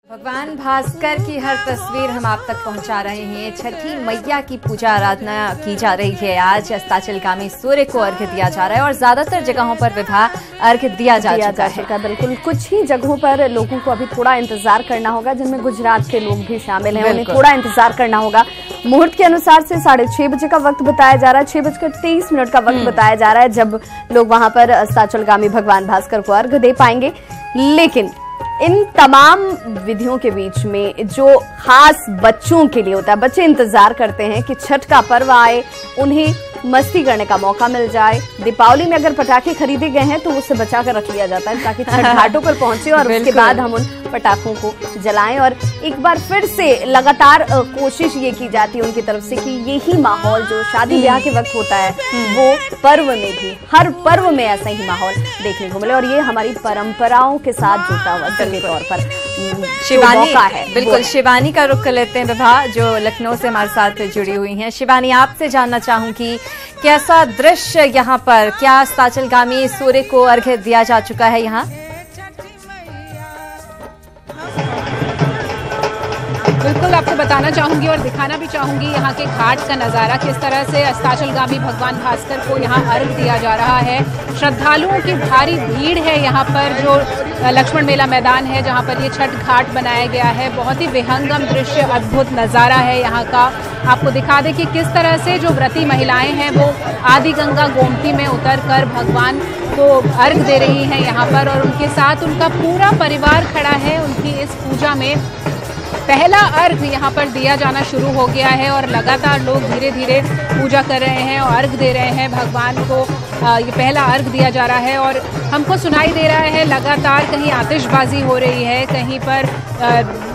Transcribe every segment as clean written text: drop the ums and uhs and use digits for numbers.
भगवान भास्कर की हर तस्वीर हम आप तक पहुंचा रहे हैं। छठी मैया की पूजा आराधना की जा रही है। आज अस्ताचलगामी सूर्य को अर्घ्य दिया जा रहा है और ज्यादातर जगहों पर विवाह अर्घ्य दिया जा चुका है। बिल्कुल, कुछ ही जगहों पर लोगों को अभी थोड़ा इंतजार करना होगा, जिनमें गुजरात के लोग भी शामिल हैं। उन्हें थोड़ा इंतजार करना होगा। मुहूर्त के अनुसार से 6:30 बजे का वक्त बताया जा रहा है, 6:30 का वक्त बताया जा रहा है जब लोग वहां पर अस्ताचलगामी भगवान भास्कर को अर्घ्य दे पाएंगे। लेकिन इन तमाम विधियों के बीच में जो खास बच्चों के लिए होता है, बच्चे इंतजार करते हैं कि छठ का पर्व आए, उन्हें मस्ती करने का मौका मिल जाए। दीपावली में अगर पटाखे खरीदे गए हैं तो उससे बचा कर रख लिया जाता है ताकि छठ घाटों पर पहुंचे और उसके बाद हम उन पटाखों को जलाएं। और एक बार फिर से लगातार कोशिश ये की जाती है उनकी तरफ से कि यही माहौल जो शादी ब्याह के वक्त होता है वो पर्व में भी, हर पर्व में ऐसा ही माहौल देखने को मिले और ये हमारी परंपराओं के साथ जुटा हुआ के तौर पर शिवानी है। बिल्कुल, शिवानी का रुख कर लेते हैं विभा, जो लखनऊ से हमारे साथ जुड़ी हुई हैं। शिवानी, आपसे जानना चाहूंगी कैसा दृश्य यहाँ पर, क्या अस्ताचलगामी सूर्य को अर्घ्य दिया जा चुका है यहाँ? बिल्कुल, आपको बताना चाहूंगी और दिखाना भी चाहूंगी यहाँ के घाट का नज़ारा, किस तरह से अस्ताचलगामी भगवान भास्कर को यहाँ अर्घ्य दिया जा रहा है। श्रद्धालुओं की भारी भीड़ है यहाँ पर, जो लक्ष्मण मेला मैदान है जहाँ पर ये छठ घाट बनाया गया है। बहुत ही विहंगम दृश्य, अद्भुत नज़ारा है यहाँ का। आपको दिखा दें कि किस तरह से जो व्रती महिलाएं हैं वो आदि गंगा गोमती में उतरकर भगवान को अर्घ्य दे रही हैं यहाँ पर, और उनके साथ उनका पूरा परिवार खड़ा है उनकी इस पूजा में। पहला अर्घ्य यहाँ पर दिया जाना शुरू हो गया है और लगातार लोग धीरे धीरे पूजा कर रहे हैं और अर्घ्य दे रहे हैं भगवान को। ये पहला अर्घ्य दिया जा रहा है और हमको सुनाई दे रहा है लगातार कहीं आतिशबाजी हो रही है, कहीं पर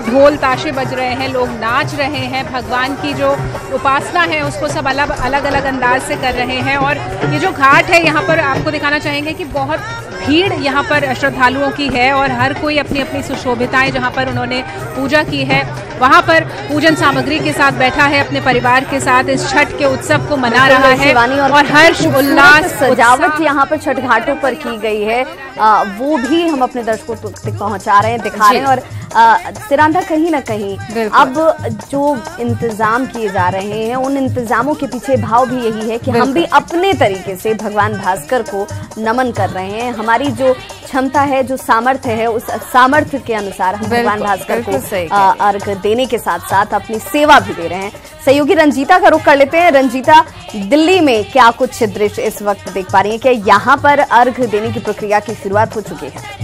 ढोल ताशे बज रहे हैं, लोग नाच रहे हैं। भगवान की जो उपासना है उसको सब अलग अलग अंदाज से कर रहे हैं। और ये जो घाट है यहाँ पर आपको दिखाना चाहेंगे कि बहुत भीड़ यहाँ पर श्रद्धालुओं की है और हर कोई अपनी अपनी सुशोभिताएं जहाँ पर उन्होंने पूजा की है वहाँ पर पूजन सामग्री के साथ बैठा है, अपने परिवार के साथ इस छठ के उत्सव को मना रहा है और हर्ष उल्लास सजावट यहाँ पर छठ घाटों पर की गई है, वो भी हम अपने दर्शकों तक पहुँचा रहे हैं, दिखा रहे हैं। और सिरांधा, कहीं ना कहीं अब जो इंतजाम किए जा रहे हैं उन इंतजामों के पीछे भाव भी यही है कि हम भी अपने तरीके से भगवान भास्कर को नमन कर रहे हैं। हमारी जो क्षमता है, जो सामर्थ्य है, उस सामर्थ्य के अनुसार हम भगवान भास्कर को अर्घ्य देने के साथ साथ अपनी सेवा भी दे रहे हैं। सहयोगी रंजीता का रुख कर लेते हैं। रंजीता, दिल्ली में क्या कुछ दृश्य इस वक्त देख पा रही है? क्या यहाँ पर अर्घ्य देने की प्रक्रिया की शुरुआत हो चुकी है?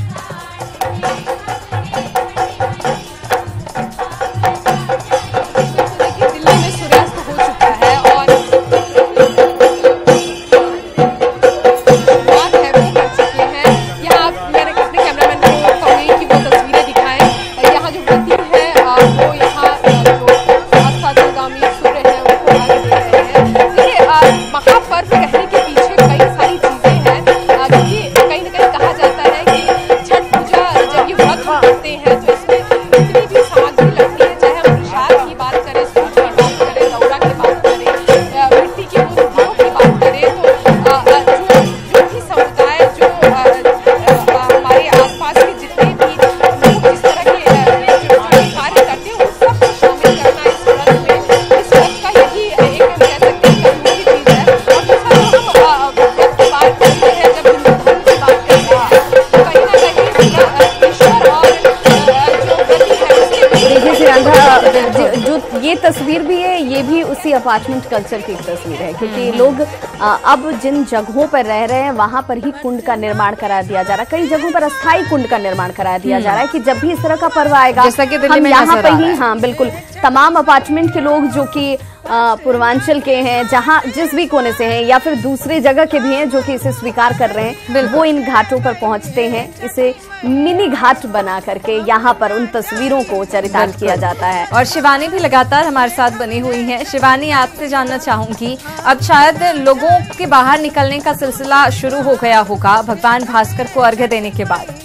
ये तस्वीर भी है, ये भी उसी अपार्टमेंट कल्चर की एक तस्वीर है, क्योंकि लोग अब जिन जगहों पर रह रहे हैं वहां पर ही कुंड का निर्माण करा दिया जा रहा है। कई जगहों पर अस्थायी कुंड का निर्माण करा दिया जा रहा है कि जब भी इस तरह का पर्व आएगा हम यहाँ पर ही, हाँ बिल्कुल, तमाम अपार्टमेंट के लोग जो कि पूर्वांचल के हैं, जहां जिस भी कोने से हैं या फिर दूसरे जगह के भी हैं जो कि इसे स्वीकार कर रहे हैं, वो इन घाटों पर पहुंचते हैं। इसे मिनी घाट बना करके यहाँ पर उन तस्वीरों को चरितार्थ किया जाता है। और शिवानी भी लगातार हमारे साथ बनी हुई है। शिवानी, आपसे जानना चाहूंगी, अब शायद लोगों के बाहर निकलने का सिलसिला शुरू हो गया होगा भगवान भास्कर को अर्घ्य देने के बाद?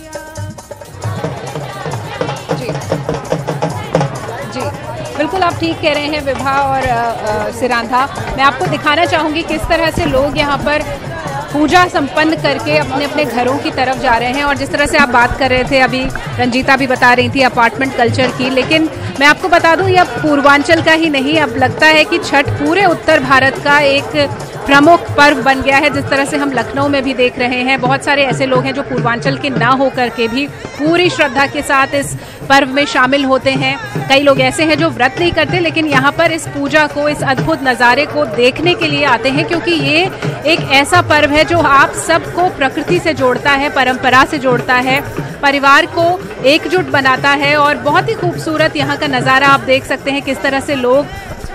बिल्कुल, आप ठीक कह रहे हैं विभा और सिरांधा। मैं आपको दिखाना चाहूंगी किस तरह से लोग यहाँ पर पूजा संपन्न करके अपने अपने घरों की तरफ जा रहे हैं। और जिस तरह से आप बात कर रहे थे, अभी रंजीता भी बता रही थी अपार्टमेंट कल्चर की, लेकिन मैं आपको बता दूं यह पूर्वांचल का ही नहीं, अब लगता है कि छठ पूरे उत्तर भारत का एक प्रमुख पर्व बन गया है। जिस तरह से हम लखनऊ में भी देख रहे हैं, बहुत सारे ऐसे लोग हैं जो पूर्वांचल के ना होकर के भी पूरी श्रद्धा के साथ इस पर्व में शामिल होते हैं। कई लोग ऐसे हैं जो व्रत नहीं करते, लेकिन यहाँ पर इस पूजा को, इस अद्भुत नज़ारे को देखने के लिए आते हैं, क्योंकि ये एक ऐसा पर्व है जो आप सबको प्रकृति से जोड़ता है, परंपरा से जोड़ता है, परिवार को एकजुट बनाता है। और बहुत ही खूबसूरत यहाँ का नज़ारा आप देख सकते हैं, किस तरह से लोग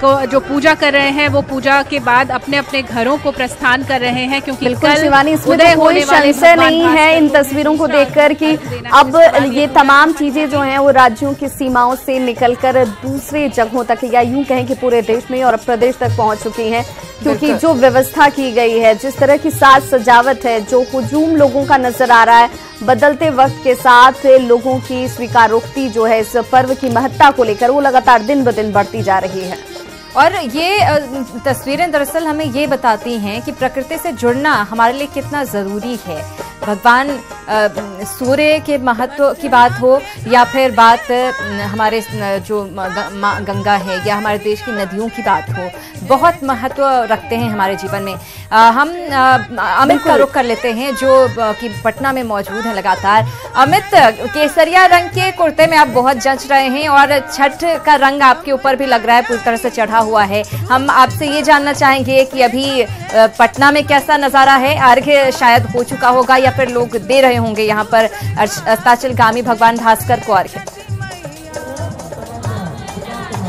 को जो पूजा कर रहे हैं वो पूजा के बाद अपने अपने घरों को प्रस्थान कर रहे हैं, क्योंकि कल शिवानी इसमें तो कोई संशय नहीं है इन तस्वीरों को देखकर कि अब ये तमाम चीजें जो हैं वो राज्यों की सीमाओं से निकलकर दूसरी जगहों तक, या यूं कहें कि पूरे देश में और प्रदेश तक पहुंच चुकी हैं। क्योंकि जो व्यवस्था की गई है, जिस तरह की साज सजावट है, जो हुजूम लोगों का नजर आ रहा है, बदलते वक्त के साथ लोगों की स्वीकारोक्ति जो है इस पर्व की महत्ता को लेकर, वो लगातार दिन ब दिन बढ़ती जा रही है। और ये तस्वीरें दरअसल हमें ये बताती हैं कि प्रकृति से जुड़ना हमारे लिए कितना ज़रूरी है। भगवान सूर्य के महत्व की बात हो या फिर बात हमारे जो माँ गंगा है या हमारे देश की नदियों की बात हो, बहुत महत्व रखते हैं हमारे जीवन में। हम अमित का रुख कर लेते हैं जो कि पटना में मौजूद है लगातार। अमित, केसरिया रंग के कुर्ते में आप बहुत जच रहे हैं और छठ का रंग आपके ऊपर भी लग रहा है, पूरी तरह से चढ़ा हुआ है। हम आपसे ये जानना चाहेंगे कि अभी पटना में कैसा नज़ारा है? अर्घ्य शायद हो चुका होगा या फिर लोग दे रहे होंगे यहाँ पर अस्ताचलगामी भगवान भास्कर को अर्घ्य।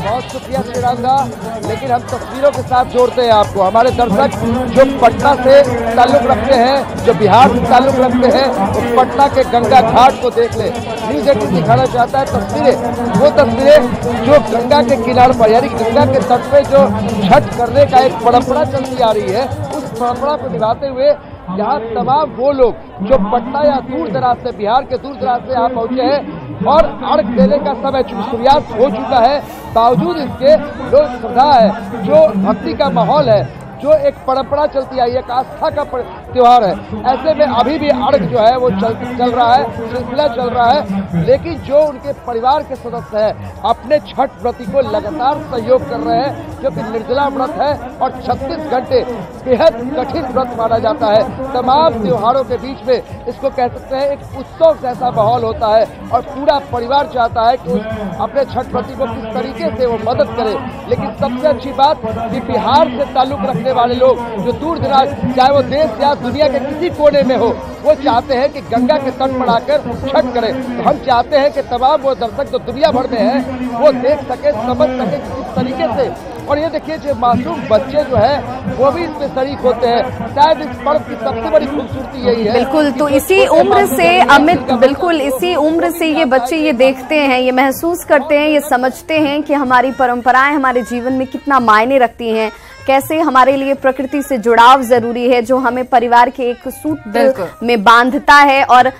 बहुत शुक्रिया श्रीरामदा, लेकिन हम तस्वीरों के साथ जोड़ते हैं आपको। हमारे दर्शक जो पटना से ताल्लुक रखते हैं, जो बिहार से ताल्लुक रखते हैं, उस पटना के गंगा घाट को देख ले। न्यूज़ 18 दिखाना चाहता है तस्वीरें, वो तस्वीरें जो गंगा के किनारे पर, यानी गंगा के तट पे जो छठ करने का एक परंपरा चलती आ रही है, उस परंपरा को निभाते हुए यहाँ तमाम वो लोग जो पटना या दूर दराज से, बिहार के दूर दराज से यहाँ पहुंचे हैं और अर्घ देने का समय सूर्यास्त हो चुका है, बावजूद इसके लोग श्रद्धा है, जो भक्ति का माहौल है, जो एक परंपरा चलती आई है, एक आस्था का त्योहार है। ऐसे में अभी भी अर्घ जो है वो चल रहा है, सिलसिला चल रहा है। लेकिन जो उनके परिवार के सदस्य हैं अपने छठ व्रती को लगातार सहयोग कर रहे हैं, जो कि निर्जला व्रत है और 36 घंटे बेहद कठिन व्रत माना जाता है। तमाम त्योहारों के बीच में इसको कह सकते हैं एक उत्सव जैसा माहौल होता है और पूरा परिवार चाहता है कि अपने छठ व्रती को किस तरीके से वो मदद करे। लेकिन सबसे अच्छी बात कि बिहार से ताल्लुक रखने वाले लोग जो दूर दराज, चाहे वो देश या दुनिया के किसी कोने में हो, वो चाहते हैं कि गंगा के तट पर आकर छठ करें। तो हम चाहते हैं कि तमाम वो दर्शक जो दुनिया भर में हैं वो देख सके, समझ सके किस तरीके से। और ये देखिए जो मासूम बच्चे जो है वो भी इसमें शरीक होते हैं। शायद इस पर्व की सबसे बड़ी खूबसूरती यही है। बिल्कुल, तो इसी उम्र से अमित, बिल्कुल इसी उम्र से ये बच्चे ये देखते हैं, ये महसूस करते हैं, ये समझते हैं कि हमारी परंपराएं हमारे जीवन में कितना मायने रखती हैं, कैसे हमारे लिए प्रकृति से जुड़ाव जरूरी है, जो हमें परिवार के एक सूत्र में बांधता है और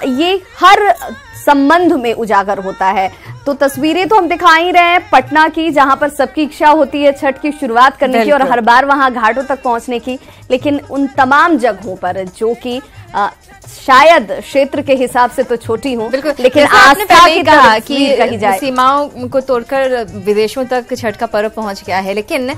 ये हर संबंध में उजागर होता है। तो तस्वीरें तो हम दिखा ही रहे हैं पटना की, जहां पर सबकी इच्छा होती है छठ की शुरुआत करने की और हर बार वहां घाटों तक पहुंचने की, लेकिन उन तमाम जगहों पर जो कि शायद क्षेत्र के हिसाब से तो छोटी हूँ, लेकिन आस्था की कहा कि सीमाओं को तोड़कर विदेशों तक छठ का पर्व पहुंच गया है। लेकिन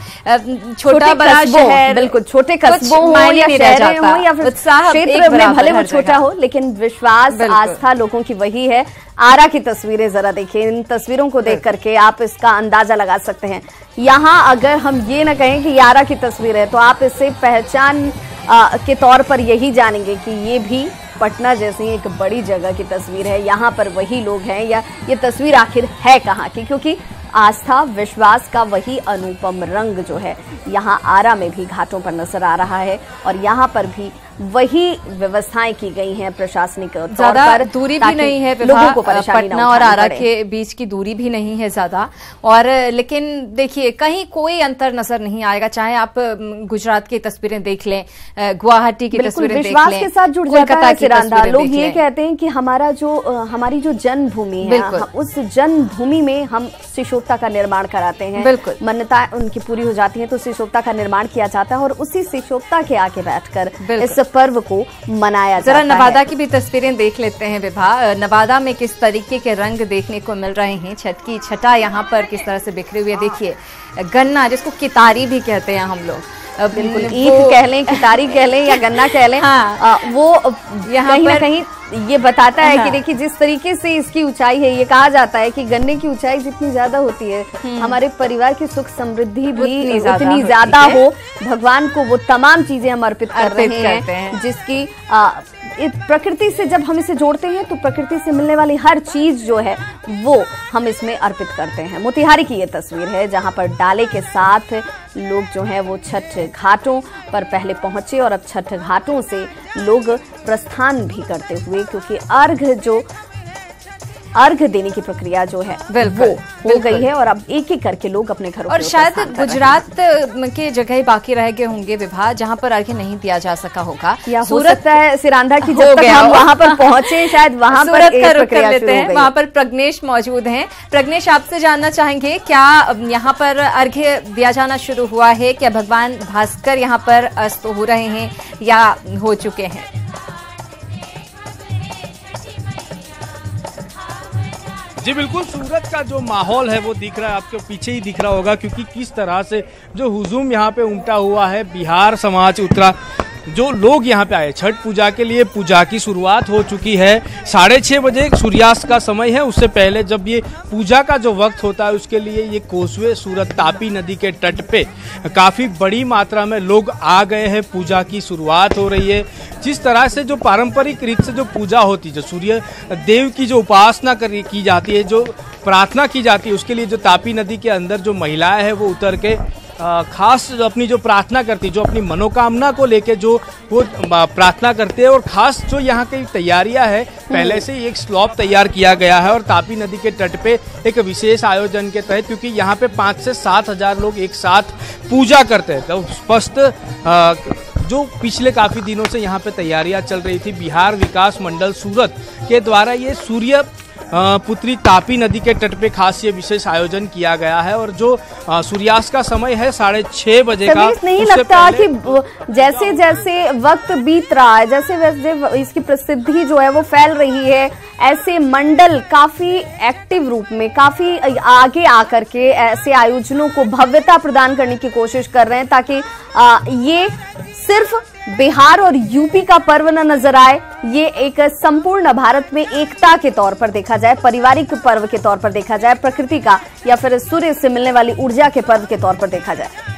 छोटा बड़ा शहर, बिल्कुल छोटे कस्बों हो या शहर हो या फिर क्षेत्र में भले वो छोटा हो, लेकिन विश्वास, आस्था लोगों की वही है। आरा की तस्वीरें जरा देखिए, इन तस्वीरों को देख करके आप इसका अंदाजा लगा सकते हैं। यहाँ अगर हम ये न कहें कि आरा की तस्वीर है, तो आप इससे पहचान के तौर पर यही जानेंगे कि ये भी पटना जैसी एक बड़ी जगह की तस्वीर है। यहाँ पर वही लोग हैं, या ये तस्वीर आखिर है कहाँ की? क्योंकि आस्था, विश्वास का वही अनुपम रंग जो है यहाँ आरा में भी घाटों पर नजर आ रहा है और यहाँ पर भी वही व्यवस्थाएं की गई हैं प्रशासनिक तौर पर। ज्यादा दूरी भी नहीं है लोगों को, पटना और आरा के बीच की दूरी भी नहीं है ज्यादा। और लेकिन देखिए कहीं कोई अंतर नजर नहीं आएगा, चाहे आप गुजरात की तस्वीरें देख लें, गुवाहाटी की तस्वीरें देख लें, विश्वास के साथ जुड़ जाता है सिरांदा। लोग ये कहते हैं कि हमारी जो जन्मभूमि है, उस जन्मभूमि में हम शिशोक्ता का निर्माण कराते हैं, मन्नताएं उनकी पूरी हो जाती हैं तो शिशोक्ता का निर्माण किया जाता है और उसी शिशोक्ता के आगे बैठकर इस पर्व को मनाया जाता जरा है। नवादा की भी तस्वीरें देख लेते हैं विभा। नवादा में किस तरीके के रंग देखने को मिल रहे हैं, छठ की छटा यहाँ पर किस तरह से बिखरी हुई है। देखिए गन्ना, जिसको कितारी भी कहते हैं हम लोग, बिल्कुल ईख कह लें, कितारी कह लें या गन्ना कह लें, हाँ, वो यहाँ कहीं ना पर कहीं ये बताता है हाँ, कि देखिए जिस तरीके से इसकी ऊंचाई है, ये कहा जाता है कि गन्ने की ऊंचाई जितनी ज्यादा होती है हमारे परिवार की सुख समृद्धि भी उतनी ज्यादा हो। भगवान को वो तमाम चीजें हम अर्पित कर रहे हैं जिसकी प्रकृति से जब हम इसे जोड़ते हैं तो प्रकृति से मिलने वाली हर चीज जो है वो हम इसमें अर्पित करते हैं। मोतिहारी की ये तस्वीर है जहां पर डाले के साथ लोग जो हैं वो छठ घाटों पर पहले पहुंचे और अब छठ घाटों से लोग प्रस्थान भी करते हुए, क्योंकि अर्घ देने की प्रक्रिया जो है वो हो गई है और अब एक एक करके लोग अपने घरों और शायद गुजरात के जगह बाकी रह गए होंगे विभा जहां पर अर्घ्य नहीं दिया जा सका होगा, या हो सकता है सिरांधा की जब तक हम वहां पर पहुंचे शायद वहां पर सूरत का रुख कर लेते हैं। वहां पर प्रज्ञेश मौजूद हैं। प्रज्ञेश, आपसे जानना चाहेंगे क्या यहाँ पर अर्घ्य दिया जाना शुरू हुआ है? क्या भगवान भास्कर यहाँ पर अस्त हो रहे हैं या हो चुके हैं? जी बिल्कुल, सूरत का जो माहौल है वो दिख रहा है, आपके पीछे ही दिख रहा होगा, क्योंकि किस तरह से जो हुजूम यहाँ पे उमटा हुआ है, बिहार समाज उतरा, जो लोग यहाँ पे आए छठ पूजा के लिए। पूजा की शुरुआत हो चुकी है, 6:30 बजे सूर्यास्त का समय है। उससे पहले जब ये पूजा का जो वक्त होता है उसके लिए ये कोसवे सूरत तापी नदी के तट पे काफ़ी बड़ी मात्रा में लोग आ गए हैं। पूजा की शुरुआत हो रही है। जिस तरह से जो पारंपरिक रीत से जो पूजा होती है, जो सूर्य देव की जो उपासना की जाती है, जो प्रार्थना की जाती है, उसके लिए जो तापी नदी के अंदर जो महिलाएं हैं वो उतर के खास अपनी जो प्रार्थना करती है, जो अपनी मनोकामना को लेके जो वो प्रार्थना करते हैं। और खास जो यहाँ की तैयारियां है, पहले से ही एक स्लॉप तैयार किया गया है और तापी नदी के तट पे एक विशेष आयोजन के तहत, क्योंकि यहाँ पे 5 से 7 हजार लोग एक साथ पूजा करते हैं, तो स्पष्ट जो पिछले काफी दिनों से यहाँ पे तैयारियां चल रही थी, बिहार विकास मंडल सूरत के द्वारा ये सूर्य पुत्री तापी नदी के तट पे खास ये विशेष आयोजन किया गया है। और जो सूर्यास्त का समय है 6:30 बजे का। नहीं लगता कि जैसे जैसे वक्त बीत रहा है, जैसे वैसे इसकी प्रसिद्धि जो है वो फैल रही है, ऐसे मंडल काफी एक्टिव रूप में काफी आगे आकर के ऐसे आयोजनों को भव्यता प्रदान करने की कोशिश कर रहे हैं, ताकि ये सिर्फ बिहार और यूपी का पर्व न नजर आए, ये एक संपूर्ण भारत में एकता के तौर पर देखा जाए, पारिवारिक पर्व के तौर पर देखा जाए, प्रकृति का या फिर सूर्य से मिलने वाली ऊर्जा के पर्व के तौर पर देखा जाए।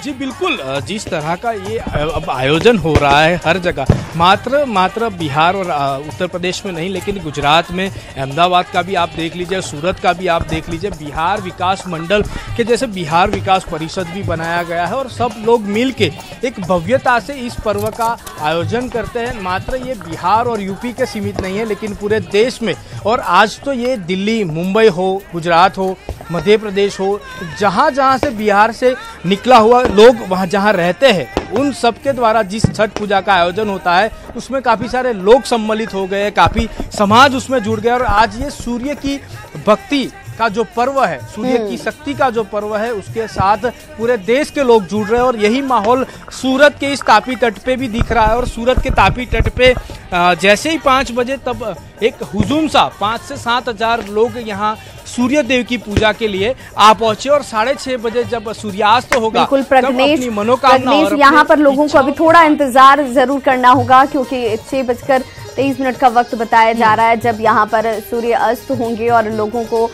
जी बिल्कुल, जिस तरह का ये अब आयोजन हो रहा है हर जगह, मात्र बिहार और उत्तर प्रदेश में नहीं, लेकिन गुजरात में अहमदाबाद का भी आप देख लीजिए, सूरत का भी आप देख लीजिए, बिहार विकास मंडल के जैसे बिहार विकास परिषद भी बनाया गया है और सब लोग मिल के एक भव्यता से इस पर्व का आयोजन करते हैं। मात्र ये बिहार और यूपी के सीमित नहीं है, लेकिन पूरे देश में, और आज तो ये दिल्ली, मुंबई हो, गुजरात हो, मध्य प्रदेश हो, जहाँ जहाँ से बिहार से निकला हुआ लोग वहाँ जहाँ रहते हैं, उन सब के द्वारा जिस छठ पूजा का आयोजन होता है उसमें काफ़ी सारे लोग सम्मिलित हो गए, काफ़ी समाज उसमें जुड़ गया। और आज ये सूर्य की भक्ति का जो पर्व है, सूर्य की शक्ति का जो पर्व है, उसके साथ पूरे देश के लोग जुड़ रहे हैं। और यही माहौल सूरत के इस तापी तट पे भी दिख रहा है। और सूरत के तापी तट पे जैसे ही 5 बजे तब एक हुजूम सा 5 से 7 हजार लोग यहाँ सूर्य देव की पूजा के लिए आ पहुंचे। और 6:30 बजे जब सूर्यास्त होगा, बिल्कुल प्रज्ञेश, मनोकामना यहाँ पर लोगों को अभी थोड़ा इंतजार जरूर करना होगा, क्योंकि 6:23 का वक्त बताया जा रहा है जब यहाँ पर सूर्य अस्त होंगे और लोगों को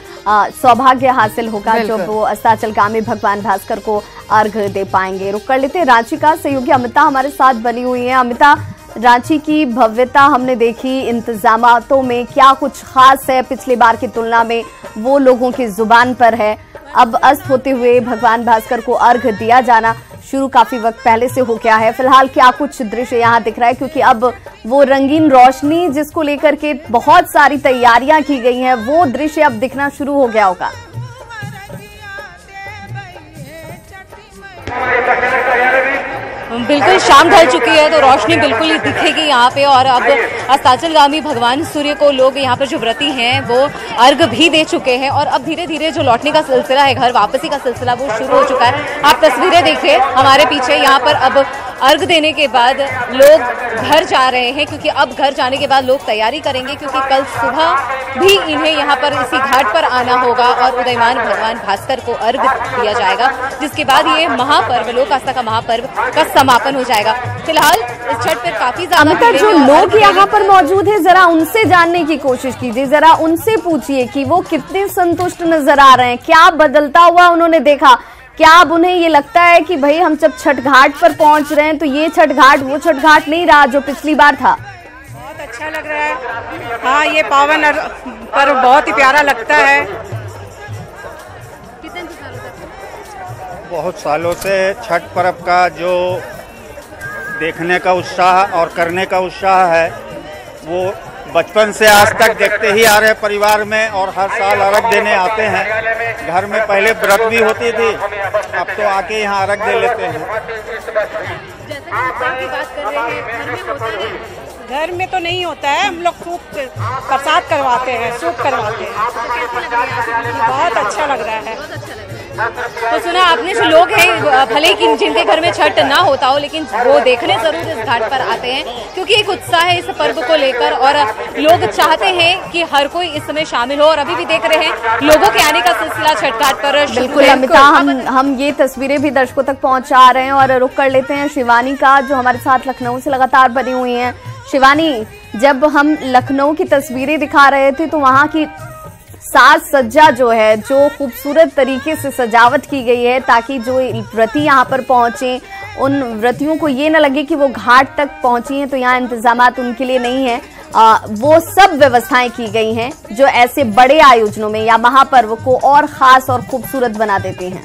सौभाग्य हासिल होगा जब वो अस्ताचलगामी भगवान भास्कर को अर्घ्य दे पाएंगे। रुक कर लेते हैं रांची का। सहयोगी अमिता हमारे साथ बनी हुई है। अमिता, रांची की भव्यता हमने देखी, इंतजामातों में क्या कुछ खास है पिछली बार की तुलना में, वो लोगों की जुबान पर है। अब अस्त होते हुए भगवान भास्कर को अर्घ्य दिया जाना शुरू काफी वक्त पहले से हो गया है। फिलहाल क्या कुछ दृश्य यहाँ दिख रहा है, क्योंकि अब वो रंगीन रोशनी जिसको लेकर के बहुत सारी तैयारियां की गई हैं, वो दृश्य अब दिखना शुरू हो गया होगा। बिल्कुल शाम ढल चुकी है तो रोशनी बिल्कुल ही दिखेगी यहाँ पे और अब अस्ताचलगामी भगवान सूर्य को लोग यहाँ पर जो व्रती हैं वो अर्घ भी दे चुके हैं और अब धीरे धीरे जो लौटने का सिलसिला है, घर वापसी का सिलसिला वो शुरू हो चुका है। आप तस्वीरें देखिए हमारे पीछे, यहाँ पर अब अर्घ देने के बाद लोग घर जा रहे हैं क्योंकि अब घर जाने के बाद लोग तैयारी करेंगे क्योंकि कल सुबह भी इन्हें यहाँ पर इसी घाट पर आना होगा और उदयमान भगवान भास्कर को अर्घ दिया जाएगा, जिसके बाद ये महापर्व, लोक आस्था का महापर्व का समापन हो जाएगा। फिलहाल इस छठ पर काफी ज्यादा जो लोग यहाँ पर मौजूद हैं जरा उनसे जानने की कोशिश कीजिए, जरा उनसे पूछिए कि वो कितने संतुष्ट नजर आ रहे हैं, क्या बदलता हुआ उन्होंने देखा, क्या अब उन्हें ये लगता है कि भाई हम जब छठ घाट पर पहुंच रहे हैं तो ये छठ घाट वो छठ घाट नहीं रहा जो पिछली बार था। बहुत अच्छा लग रहा है। हाँ, ये पावन पर्व बहुत ही प्यारा लगता है। बहुत सालों से छठ पर्व का जो देखने का उत्साह और करने का उत्साह है वो बचपन से आज तक देखते ही आ रहे परिवार में, और हर साल अर्घ देने आते हैं। घर में पहले व्रत भी होती थी, अब तो आके यहाँ अर्घ दे लेते हैं। घर में तो नहीं होता है, हम लोग सूप प्रसाद करवाते हैं, सूप करवाते हैं। बहुत अच्छा लग रहा है। तो सुना आपने, जो लोग हैं भले कि जिनके घर में छठ ना होता हो लेकिन वो देखने जरूर इस घाट पर आते हैं क्योंकि एक उत्साह है इस पर्व को लेकर और लोग चाहते हैं कि हर कोई इस समय शामिल हो और अभी भी देख रहे हैं लोगों के आने का सिलसिला छठ घाट पर। बिल्कुल अमिता, हम ये तस्वीरें भी दर्शकों तक पहुंचा रहे हैं और रुक कर लेते हैं शिवानी का, जो हमारे साथ लखनऊ से लगातार बनी हुई है। शिवानी, जब हम लखनऊ की तस्वीरें दिखा रहे थे तो वहाँ की साज सज्जा जो है, जो खूबसूरत तरीके से सजावट की गई है ताकि जो व्रती यहाँ पर पहुंचे उन व्रतियों को ये न लगे कि वो घाट तक पहुंची हैं तो यहाँ इंतजामात उनके लिए नहीं है। वो सब व्यवस्थाएं की गई हैं जो ऐसे बड़े आयोजनों में या महापर्व को और खास और खूबसूरत बना देते हैं।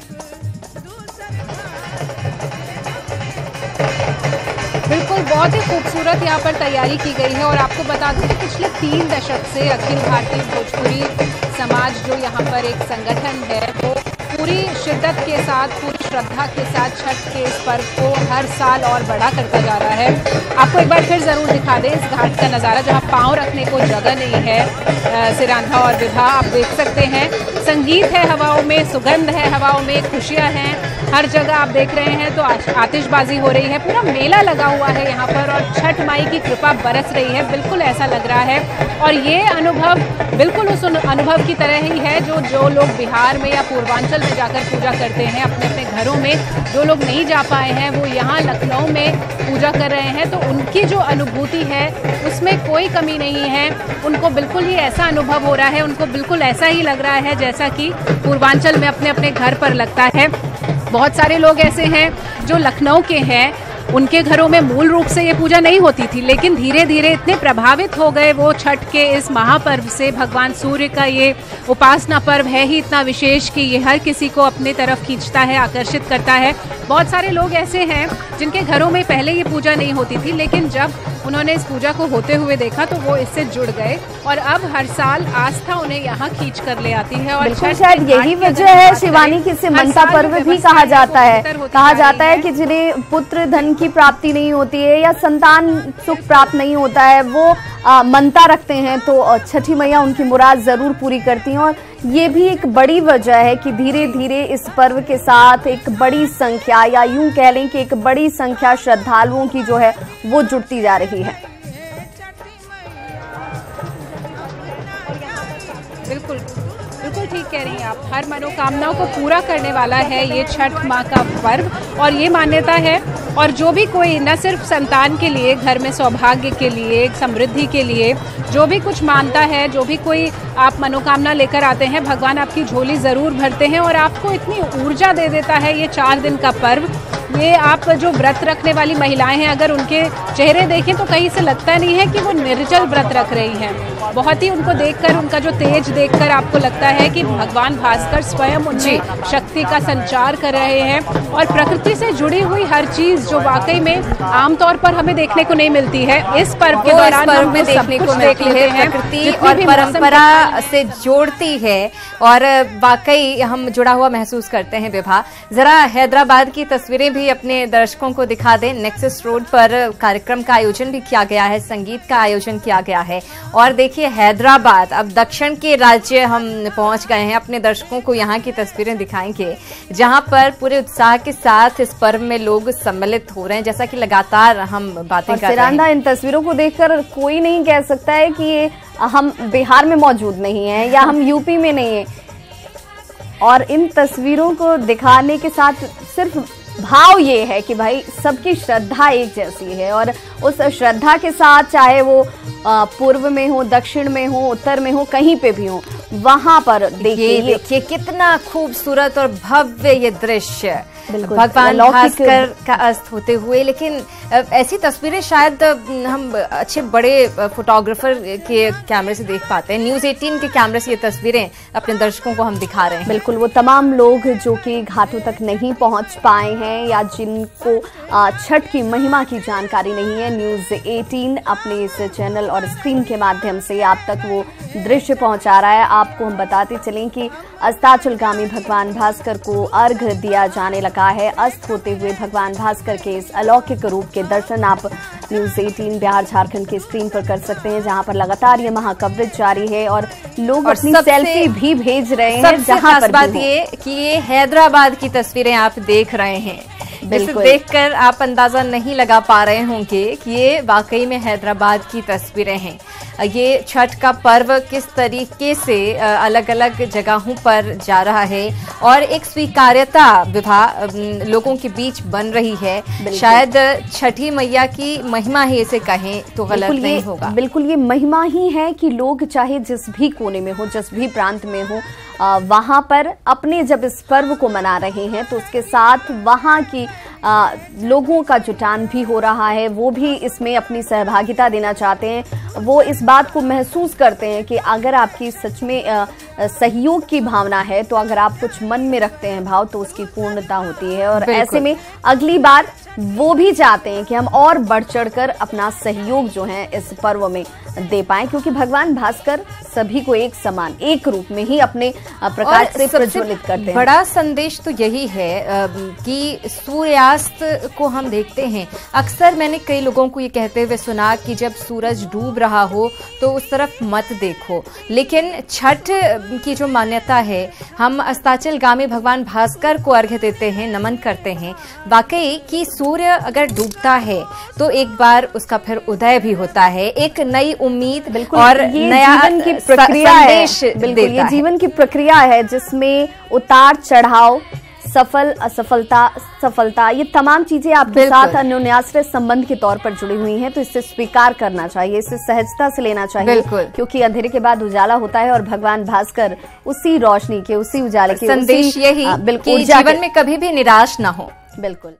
बिल्कुल, बहुत ही खूबसूरत यहाँ पर तैयारी की गई है और आपको बता दूं कि पिछले 3 दशक से अखिल भारतीय भोजपुरी समाज जो यहाँ पर एक संगठन है वो पूरी शिद्दत के साथ, पूरी श्रद्धा के साथ छठ के इस पर्व को हर साल और बड़ा करता जा रहा है। आपको एक बार फिर जरूर दिखा दें इस घाट का नज़ारा जहाँ पाँव रखने को जगह नहीं है। सिरांधा और विभा आप देख सकते हैं, संगीत है हवाओं में, सुगंध है हवाओं में, खुशियाँ हैं हर जगह। आप देख रहे हैं तो आतिशबाजी हो रही है, पूरा मेला लगा हुआ है यहाँ पर और छठ माई की कृपा बरस रही है, बिल्कुल ऐसा लग रहा है। और ये अनुभव बिल्कुल उस अनुभव की तरह ही है जो लोग बिहार में या पूर्वांचल में जाकर पूजा करते हैं अपने अपने घरों में। जो लोग नहीं जा पाए हैं वो यहाँ लखनऊ में पूजा कर रहे हैं, तो उनकी जो अनुभूति है उसमें कोई कमी नहीं है। उनको बिल्कुल ही ऐसा अनुभव हो रहा है, उनको बिल्कुल ऐसा ही लग रहा है जैसा कि पूर्वांचल में अपने अपने घर पर लगता है। बहुत सारे लोग ऐसे हैं जो लखनऊ के हैं, उनके घरों में मूल रूप से ये पूजा नहीं होती थी, लेकिन धीरे धीरे इतने प्रभावित हो गए वो छठ के इस महापर्व से। भगवान सूर्य का ये उपासना पर्व है ही इतना विशेष कि ये हर किसी को अपने तरफ खींचता है, आकर्षित करता है। बहुत सारे लोग ऐसे हैं जिनके घरों में पहले ये पूजा नहीं होती थी, लेकिन जब उन्होंने इस पूजा को होते हुए देखा तो वो इससे जुड़ गए और अब हर साल आस्था उन्हें यहाँ खींच कर ले आती है। और शायद यही वजह है शिवानी की इसे मनता पर्व भी कहा जाता है। कहा जाता है कि जिन्हें पुत्र धन की प्राप्ति नहीं होती है या संतान सुख प्राप्त नहीं होता है वो मनता रखते हैं तो छठी मैया उनकी मुराद जरूर पूरी करती हैं। और ये भी एक बड़ी वजह है कि धीरे धीरे इस पर्व के साथ एक बड़ी संख्या या यूं कह लें कि एक बड़ी संख्या श्रद्धालुओं की जो है वो जुड़ती जा रही है। बिल्कुल बिल्कुल ठीक कह रही हैं आप, हर मनोकामनाओं को पूरा करने वाला है ये छठ माँ का पर्व और ये मान्यता है। और जो भी कोई न सिर्फ संतान के लिए, घर में सौभाग्य के लिए, समृद्धि के लिए जो भी कुछ मानता है, जो भी कोई आप मनोकामना लेकर आते हैं, भगवान आपकी झोली ज़रूर भरते हैं और आपको इतनी ऊर्जा दे देता है ये 4 दिन का पर्व। ये आप जो व्रत रखने वाली महिलाएं हैं अगर उनके चेहरे देखें तो कहीं से लगता नहीं है कि वो निर्जल व्रत रख रही हैं। बहुत ही उनको देखकर, उनका जो तेज देखकर आपको लगता है कि भगवान भास्कर स्वयं उनकी शक्ति का संचार कर रहे हैं और प्रकृति से जुड़ी हुई हर चीज जो वाकई में आमतौर पर हमें देखने को नहीं मिलती है, इस पर्व के दौरान हम में देखने को मिलती है। प्रकृति और परंपरा से जोड़ती है और वाकई हम जुड़ा हुआ महसूस करते हैं। विभा, जरा हैदराबाद की तस्वीरें भी अपने दर्शकों को दिखा दें, नेक्सस रोड पर कार्यक्रम का आयोजन भी किया गया है, संगीत का आयोजन किया गया है। और देखिए हैदराबाद, अब दक्षिण के राज्य हम पहुंच गए हैं, अपने दर्शकों को यहाँ की तस्वीरें दिखाएंगे जहां पर पूरे उत्साह के साथ इस पर्व में लोग सम्मिलित हो रहे हैं, जैसा कि लगातार हम बातें कर रहे हैं। इन तस्वीरों को देखकर कोई नहीं कह सकता है कि हम बिहार में मौजूद नहीं है या हम यूपी में नहीं है। और इन तस्वीरों को दिखाने के साथ सिर्फ भाव ये है कि भाई सबकी श्रद्धा एक जैसी है, और उस श्रद्धा के साथ चाहे वो पूर्व में हो, दक्षिण में हो, उत्तर में हो, कहीं पे भी हो, वहां पर देखिए कितना खूबसूरत और भव्य ये दृश्य, भगवान भास्कर का अस्त होते हुए। लेकिन ऐसी तस्वीरें शायद हम अच्छे बड़े फोटोग्राफर के कैमरे से देख पाते हैं। न्यूज़ 18 के कैमरे से ये तस्वीरें अपने दर्शकों को हम दिखा रहे हैं। बिल्कुल, वो तमाम लोग जो कि घाटों तक नहीं पहुंच पाए हैं या जिनको छठ की महिमा की जानकारी नहीं है, न्यूज़ 18 अपने इस चैनल और स्क्रीन के माध्यम से आप तक वो दृश्य पहुंचा रहा है। आपको हम बताते चलें कि अस्ताचलगामी भगवान भास्कर को अर्घ्य दिया जाने लगा है। अस्त होते हुए भगवान भास्कर के इस अलौकिक रूप के दर्शन आप न्यूज़ 18 बिहार झारखंड की स्क्रीन पर कर सकते हैं, जहां पर लगातार ये महा कवरेज जारी है और लोग अपनी सेल्फी भी भेज रहे हैं। जहां पर बात ये कि ये हैदराबाद की तस्वीरें आप देख रहे हैं, जिसे देखकर आप अंदाजा नहीं लगा पा रहे होंगे कि ये वाकई में हैदराबाद की तस्वीरें हैं। ये छठ का पर्व किस तरीके से अलग अलग जगहों पर जा रहा है और एक स्वीकार्यता लोगों के बीच बन रही है। शायद छठी मैया की महिमा ही इसे कहें तो गलत नहीं होगा। बिल्कुल, ये महिमा ही है कि लोग चाहे जिस भी कोने में हो, जिस भी प्रांत में हो, वहां पर अपने जब इस पर्व को मना रहे हैं तो उसके साथ वहां की लोगों का जुटान भी हो रहा है। वो भी इसमें अपनी सहभागिता देना चाहते हैं। वो इस बात को महसूस करते हैं कि अगर आपकी सच में सहयोग की भावना है, तो अगर आप कुछ मन में रखते हैं भाव, तो उसकी पूर्णता होती है। और ऐसे में अगली बार वो भी चाहते हैं कि हम और बढ़ चढ़कर अपना सहयोग जो है इस पर्व में दे पाएं, क्योंकि भगवान भास्कर सभी को एक समान, एक रूप में ही अपने प्रकाश से प्रज्वलित करते हैं। बड़ा संदेश तो यही है कि सूर्यास्त को हम देखते हैं। अक्सर मैंने कई लोगों को ये कहते हुए सुना कि जब सूरज डूब रहा हो तो उस तरफ मत देखो, लेकिन छठ की जो मान्यता है, हम अस्ताचलगामी भगवान भास्कर को अर्घ्य देते हैं, नमन करते हैं। वाकई कि सूर्य अगर डूबता है तो एक बार उसका फिर उदय भी होता है, एक नई उम्मीद और नया जीवन की प्रक्रिया संदेश देता है। ये जीवन की प्रक्रिया है जिसमें उतार चढ़ाव, सफल असफलता, सफलता, ये तमाम चीजें आपके साथ अन्योन्याश्रय संबंध के तौर पर जुड़ी हुई हैं। तो इसे स्वीकार करना चाहिए, इसे सहजता से लेना चाहिए, क्योंकि अंधेरे के बाद उजाला होता है और भगवान भास्कर उसी रोशनी के, उसी उजाले के संदेश यही कि जीवन में कभी भी निराश ना हो। बिल्कुल।